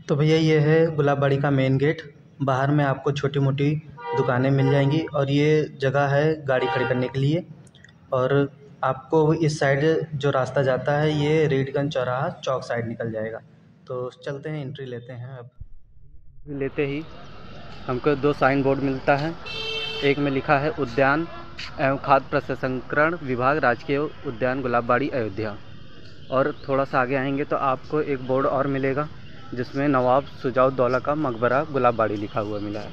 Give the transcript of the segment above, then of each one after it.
तो भैया ये है गुलाबबाड़ी का मेन गेट। बाहर में आपको छोटी मोटी दुकानें मिल जाएंगी और ये जगह है गाड़ी खड़ी करने के लिए। और आपको इस साइड जो रास्ता जाता है ये रेडगंज चौराहा चौक साइड निकल जाएगा। तो चलते हैं, एंट्री लेते हैं। अब लेते ही हमको दो साइन बोर्ड मिलता है। एक में लिखा है उद्यान एवं खाद्य प्रसंस्करण विभाग राजकीय उद्यान गुलाबबाड़ी अयोध्या। और थोड़ा सा आगे आएंगे तो आपको एक बोर्ड और मिलेगा जिसमें नवाब सुजाउद्दौला का मकबरा गुलाबबाड़ी लिखा हुआ मिला है।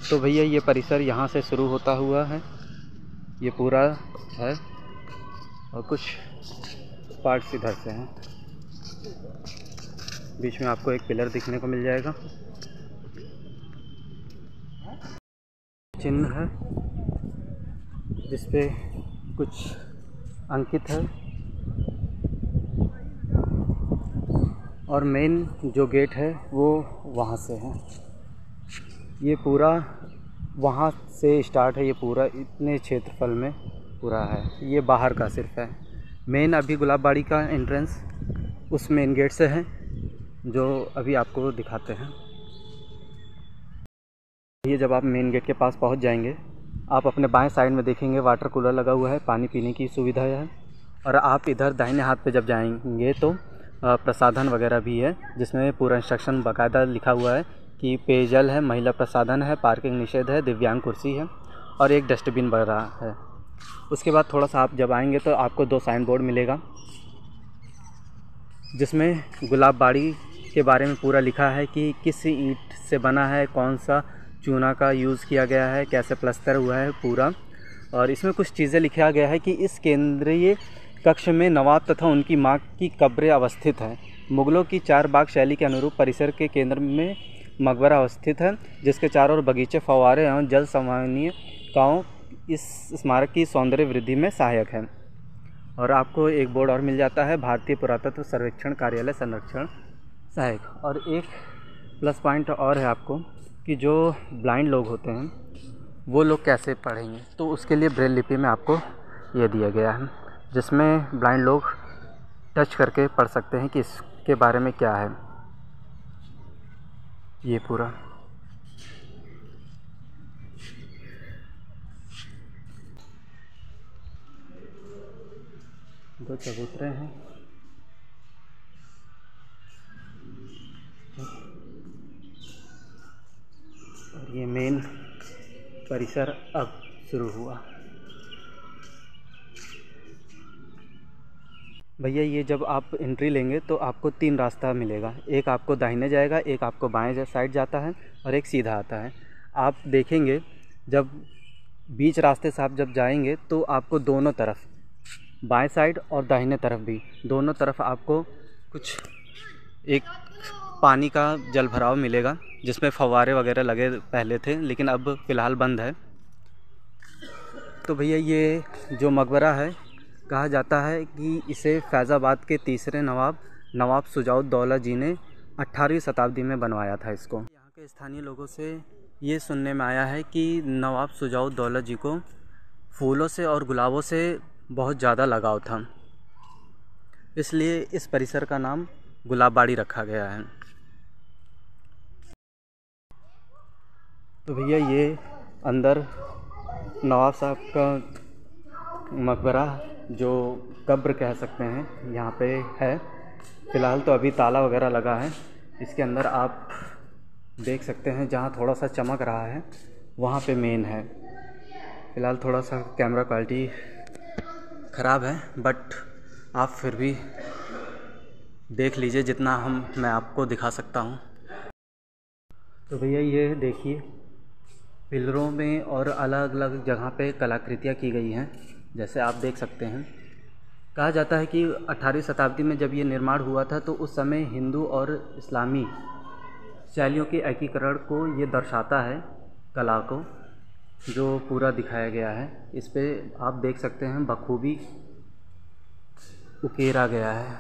तो भैया ये परिसर यहाँ से शुरू होता हुआ है, ये पूरा है और कुछ पार्ट्स इधर से हैं। बीच में आपको एक पिलर दिखने को मिल जाएगा, चिन्ह है जिस पे कुछ अंकित है। और मेन जो गेट है वो वहाँ से है। ये पूरा वहाँ से स्टार्ट है, ये पूरा इतने क्षेत्रफल में पूरा है। ये बाहर का सिर्फ है। मेन अभी गुलाबबाड़ी का एंट्रेंस उस मेन गेट से है जो अभी आपको दिखाते हैं। ये जब आप मेन गेट के पास पहुंच जाएंगे, आप अपने बाएं साइड में देखेंगे वाटर कूलर लगा हुआ है, पानी पीने की सुविधा है। और आप इधर दाहिने हाथ पे जब जाएंगे तो प्रसाधन वगैरह भी है, जिसमें पूरा इंस्ट्रक्शन बाकायदा लिखा हुआ है कि पेयजल है, महिला प्रसाधन है, पार्किंग निषेध है, दिव्यांग कुर्सी है और एक डस्टबिन वगैरह है। उसके बाद थोड़ा सा आप जब आएंगे तो आपको दो साइन बोर्ड मिलेगा जिसमें गुलाबबाड़ी के बारे में पूरा लिखा है कि किस ईंट से बना है, कौन सा चूना का यूज़ किया गया है, कैसे प्लस्तर हुआ है पूरा। और इसमें कुछ चीज़ें लिखा गया है कि इस केंद्रीय कक्ष में नवाब तथा उनकी मां की कब्रें अवस्थित हैं। मुग़लों की चार बाग शैली के अनुरूप परिसर के केंद्र में मकबरा अवस्थित है, जिसके चारों ओर बगीचे, फव्वारे एवं जल संवाहनिकाओं इस स्मारक की सौंदर्य वृद्धि में सहायक है। और आपको एक बोर्ड और मिल जाता है, भारतीय पुरातत्व सर्वेक्षण कार्यालय संरक्षण सहायक। और एक प्लस पॉइंट और है आपको कि जो ब्लाइंड लोग होते हैं वो लोग कैसे पढ़ेंगे, तो उसके लिए ब्रेल लिपि में आपको ये दिया गया है जिसमें ब्लाइंड लोग टच करके पढ़ सकते हैं कि इसके बारे में क्या है। ये पूरा दो चबूतरे हैं। और ये मेन परिसर अब शुरू हुआ। भैया ये जब आप एंट्री लेंगे तो आपको तीन रास्ता मिलेगा, एक आपको दाहिने जाएगा, एक आपको बाएं साइड जाता है और एक सीधा आता है। आप देखेंगे जब बीच रास्ते से आप जब जाएंगे तो आपको दोनों तरफ, बाएं साइड और दाहिने तरफ भी, दोनों तरफ आपको कुछ एक पानी का जल भराव मिलेगा जिसमें फव्वारे वगैरह लगे पहले थे, लेकिन अब फ़िलहाल बंद है। तो भैया ये जो मकबरा है, कहा जाता है कि इसे फैज़ाबाद के तीसरे नवाब सुजाउद्दौला जी ने 18वीं शताब्दी में बनवाया था इसको। यहाँ के स्थानीय लोगों से ये सुनने में आया है कि नवाब सुजाउद्दौला जी को फूलों से और गुलाबों से बहुत ज़्यादा लगाव था, इसलिए इस परिसर का नाम गुलाबबाड़ी रखा गया है। तो भैया ये अंदर नवाब साहब का मकबरा, जो कब्र कह सकते हैं, यहाँ पे है। फ़िलहाल तो अभी ताला वगैरह लगा है। इसके अंदर आप देख सकते हैं, जहाँ थोड़ा सा चमक रहा है वहाँ पे मेन है। फ़िलहाल थोड़ा सा कैमरा क्वालिटी ख़राब है, बट आप फिर भी देख लीजिए जितना मैं आपको दिखा सकता हूँ। तो भैया ये देखिए, पिलरों में और अलग अलग जगह पे कलाकृतियाँ की गई हैं, जैसे आप देख सकते हैं। कहा जाता है कि 18वीं शताब्दी में जब ये निर्माण हुआ था तो उस समय हिंदू और इस्लामी शैलियों के एकीकरण को ये दर्शाता है, कला को जो पूरा दिखाया गया है। इस पे आप देख सकते हैं बखूबी उकेरा गया है,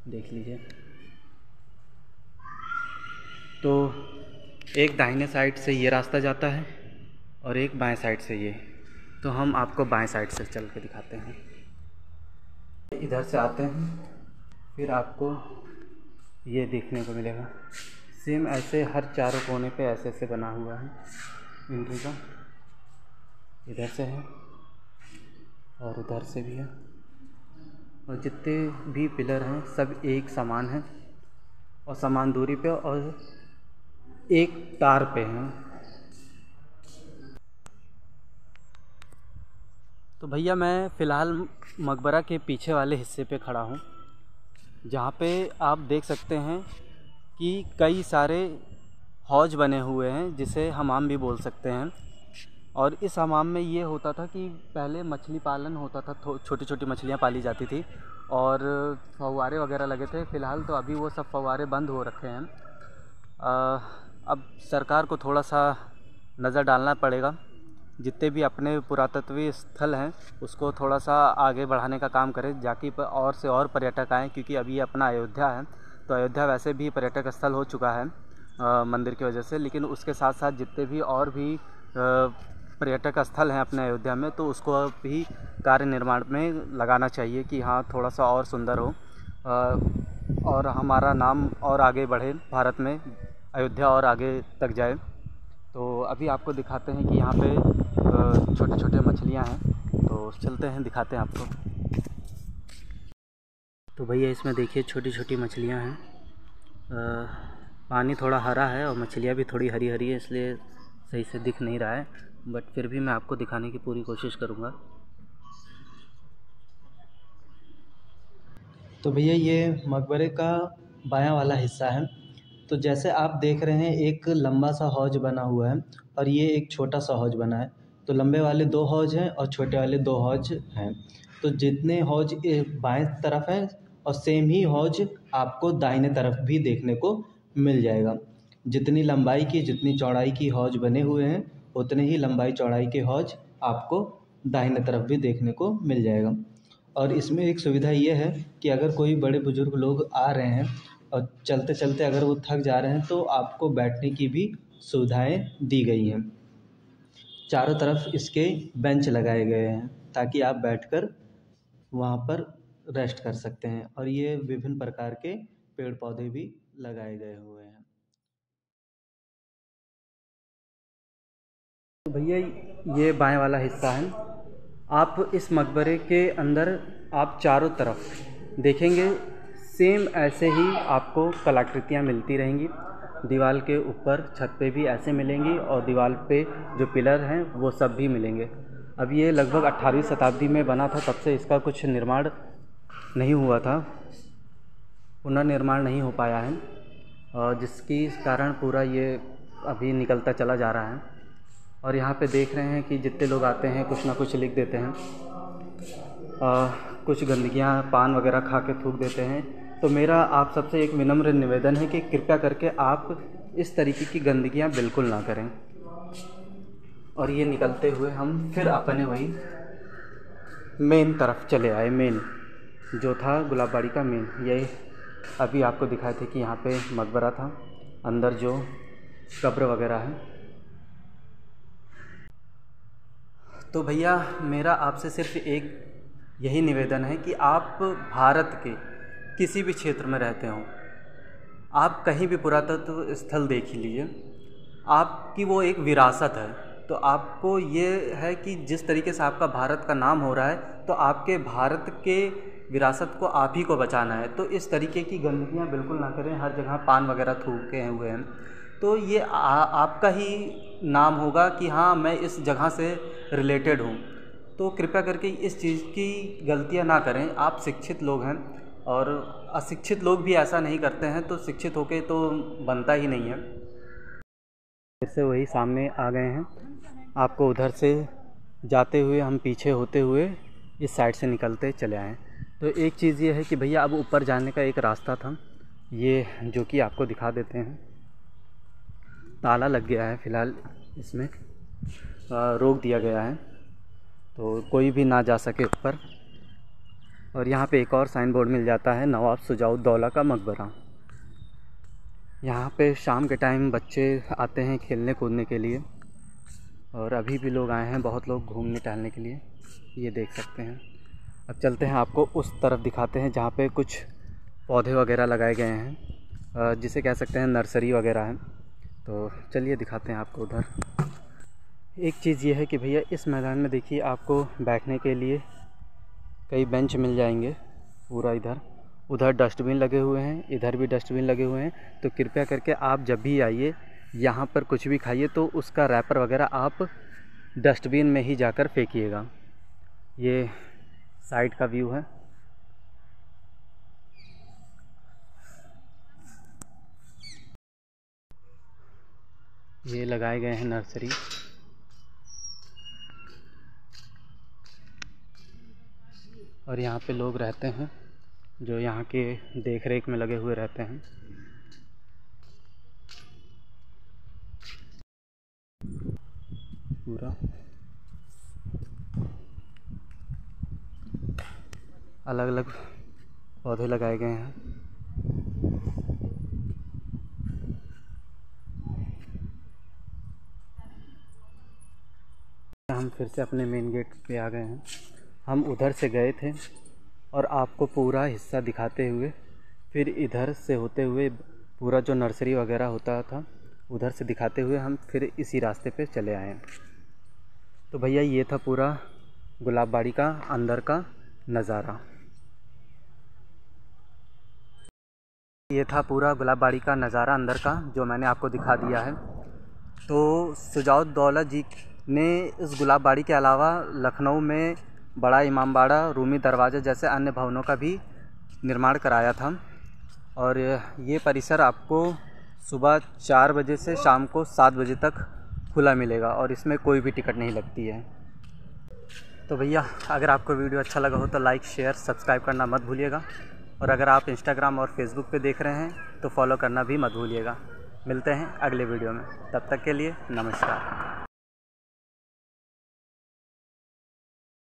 देख लीजिए। तो एक दाहिने साइड से ये रास्ता जाता है और एक बाएं साइड से ये। तो हम आपको बाएं साइड से चल के दिखाते हैं। इधर से आते हैं, फिर आपको ये देखने को मिलेगा। सेम ऐसे हर चारों कोने पे ऐसे ऐसे बना हुआ है एंट्री का। इधर से है और उधर से भी है, और जितने भी पिलर हैं सब एक समान हैं और समान दूरी पे और एक तार पे हैं। तो भैया मैं फ़िलहाल मकबरा के पीछे वाले हिस्से पे खड़ा हूँ, जहाँ पे आप देख सकते हैं कि कई सारे हौज बने हुए हैं, जिसे हमाम भी बोल सकते हैं। और इस हमाम में ये होता था कि पहले मछली पालन होता था, छोटी छोटी मछलियाँ पाली जाती थी और फव्वारे वगैरह लगे थे। फ़िलहाल तो अभी वो सब फव्वारे बंद हो रखे हैं। अब सरकार को थोड़ा सा नज़र डालना पड़ेगा, जितने भी अपने पुरातत्वीय स्थल हैं उसको थोड़ा सा आगे बढ़ाने का काम करें, जाकि और से और पर्यटक आएँ। क्योंकि अभी अपना अयोध्या है, तो अयोध्या वैसे भी पर्यटक स्थल हो चुका है मंदिर की वजह से, लेकिन उसके साथ साथ जितने भी और भी पर्यटक स्थल हैं अपने अयोध्या में, तो उसको भी कार्य निर्माण में लगाना चाहिए कि हाँ थोड़ा सा और सुंदर हो और हमारा नाम और आगे बढ़े, भारत में अयोध्या और आगे तक जाए। तो अभी आपको दिखाते हैं कि यहाँ पे छोटे छोटे मछलियाँ हैं, तो चलते हैं दिखाते हैं आपको। तो भैया इसमें देखिए छोटी छोटी मछलियाँ हैं। पानी थोड़ा हरा है और मछलियाँ भी थोड़ी हरी हरी है, इसलिए सही से दिख नहीं रहा है, बट फिर भी मैं आपको दिखाने की पूरी कोशिश करूँगा। तो भैया ये मकबरे का बायां वाला हिस्सा है। तो जैसे आप देख रहे हैं एक लंबा सा हौज बना हुआ है और ये एक छोटा सा हौज बना है। तो लंबे वाले 2 हौज हैं और छोटे वाले 2 हौज हैं। तो जितने हौज बाएं तरफ हैं और सेम ही हौज आपको दाहिने तरफ भी देखने को मिल जाएगा। जितनी लंबाई की जितनी चौड़ाई की हौज बने हुए हैं, उतने ही लंबाई चौड़ाई के हौज आपको दाहिने तरफ भी देखने को मिल जाएगा। और इसमें एक सुविधा ये है कि अगर कोई बड़े बुजुर्ग लोग आ रहे हैं और चलते चलते अगर वो थक जा रहे हैं, तो आपको बैठने की भी सुविधाएं दी गई हैं। चारों तरफ इसके बेंच लगाए गए हैं ताकि आप बैठकर वहाँ पर रेस्ट कर सकते हैं, और ये विभिन्न प्रकार के पेड़ पौधे भी लगाए गए हुए हैं। तो भैया ये बाएं वाला हिस्सा है। आप इस मकबरे के अंदर आप चारों तरफ देखेंगे सेम ऐसे ही आपको कलाकृतियाँ मिलती रहेंगी। दीवार के ऊपर छत पे भी ऐसे मिलेंगी और दीवार पे जो पिलर हैं वो सब भी मिलेंगे। अब ये लगभग 18वीं शताब्दी में बना था, तब से इसका कुछ निर्माण नहीं हुआ था, पुनर्निर्माण नहीं हो पाया है, और जिसके कारण पूरा ये अभी निकलता चला जा रहा है। और यहाँ पे देख रहे हैं कि जितने लोग आते हैं कुछ ना कुछ लिख देते हैं, कुछ गंदगियाँ पान वगैरह खा के थूक देते हैं। तो मेरा आप सबसे एक विनम्र निवेदन है कि कृपया करके आप इस तरीके की गंदगियाँ बिल्कुल ना करें। और ये निकलते हुए हम फिर अपने वही मेन तरफ चले आए। मेन जो था गुलाबबाड़ी का मेन, यही अभी आपको दिखाए थे कि यहाँ पे मकबरा था, अंदर जो कब्र वगैरह है। तो भैया मेरा आपसे सिर्फ एक यही निवेदन है कि आप भारत के किसी भी क्षेत्र में रहते हों, आप कहीं भी पुरातत्व स्थल देख ही लीजिए, आपकी वो एक विरासत है। तो आपको ये है कि जिस तरीके से आपका भारत का नाम हो रहा है, तो आपके भारत के विरासत को आप ही को बचाना है। तो इस तरीके की गंदगियाँ बिल्कुल ना करें, हर जगह पान वगैरह थूके हुए हैं, तो ये आपका ही नाम होगा कि हाँ मैं इस जगह से रिलेटेड हूँ। तो कृपया करके इस चीज़ की गलतियाँ ना करें। आप शिक्षित लोग हैं और अशिक्षित लोग भी ऐसा नहीं करते हैं, तो शिक्षित होके तो बनता ही नहीं है। फिर से वही सामने आ गए हैं, आपको उधर से जाते हुए हम पीछे होते हुए इस साइड से निकलते चले आए। तो एक चीज़ ये है कि भैया अब ऊपर जाने का एक रास्ता था, ये जो कि आपको दिखा देते हैं। ताला लग गया है फ़िलहाल, इसमें रोक दिया गया है, तो कोई भी ना जा सके ऊपर। और यहाँ पे एक और साइन बोर्ड मिल जाता है, नवाब शुजाउद्दौला का मकबरा। यहाँ पे शाम के टाइम बच्चे आते हैं खेलने कूदने के लिए, और अभी भी लोग आए हैं, बहुत लोग घूमने टहलने के लिए, ये देख सकते हैं। अब चलते हैं, आपको उस तरफ दिखाते हैं जहाँ पे कुछ पौधे वगैरह लगाए गए हैं। जिसे कह सकते हैं नर्सरी वगैरह है। तो चलिए दिखाते हैं आपको उधर। एक चीज़ ये है कि भैया इस मैदान में देखिए आपको बैठने के लिए कई बेंच मिल जाएंगे पूरा इधर। उधर डस्टबिन लगे हुए हैं, इधर भी डस्टबिन लगे हुए हैं। तो कृपया करके आप जब भी आइए यहाँ पर कुछ भी खाइए तो उसका रैपर वगैरह आप डस्टबिन में ही जाकर फेंकिएगा। ये साइड का व्यू है। ये लगाए गए हैं नर्सरी। और यहाँ पे लोग रहते हैं जो यहाँ के देख रेख में लगे हुए रहते हैं। पूरा अलग अलग पौधे लगाए गए हैं। हम फिर से अपने मेन गेट पे आ गए हैं। हम उधर से गए थे और आपको पूरा हिस्सा दिखाते हुए फिर इधर से होते हुए पूरा जो नर्सरी वगैरह होता था उधर से दिखाते हुए हम फिर इसी रास्ते पे चले आए हैं। तो भैया ये था पूरा गुलाबबाड़ी का अंदर का नज़ारा। ये था पूरा गुलाबबाड़ी का नज़ारा अंदर का जो मैंने आपको दिखा दिया है। तो शुजाउद्दौला जी ने इस गुलाबबाड़ी के अलावा लखनऊ में बड़ा इमामबाड़ा, रूमी दरवाज़ा जैसे अन्य भवनों का भी निर्माण कराया था। और ये परिसर आपको सुबह 4 बजे से शाम को 7 बजे तक खुला मिलेगा और इसमें कोई भी टिकट नहीं लगती है। तो भैया अगर आपको वीडियो अच्छा लगा हो तो लाइक, शेयर, सब्सक्राइब करना मत भूलिएगा। और अगर आप इंस्टाग्राम और फेसबुक पे देख रहे हैं तो फॉलो करना भी मत भूलिएगा। मिलते हैं अगले वीडियो में, तब तक के लिए नमस्कार।